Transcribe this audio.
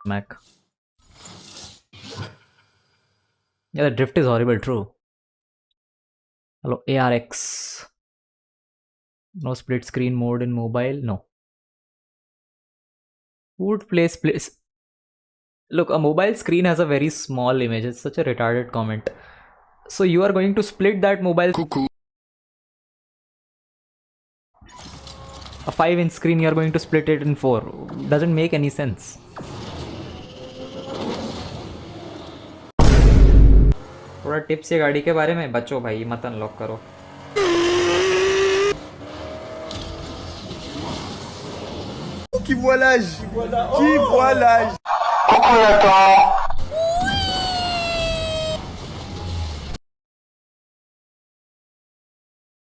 Mac. Yeah, the drift is horrible, true. Hello, ARX. No split screen mode in mobile, no. Who would play split? Look, a mobile screen has a very small image. It's such a retarded comment. So you are going to split that mobile. Cuckoo. A 5-inch screen, you are going to split it in 4. Doesn't make any sense. थोड़ा tips ये गाड़ी के बारे में बचो भाई, मत unlock करो. Qui voit l'âge? Qui voit l'âge?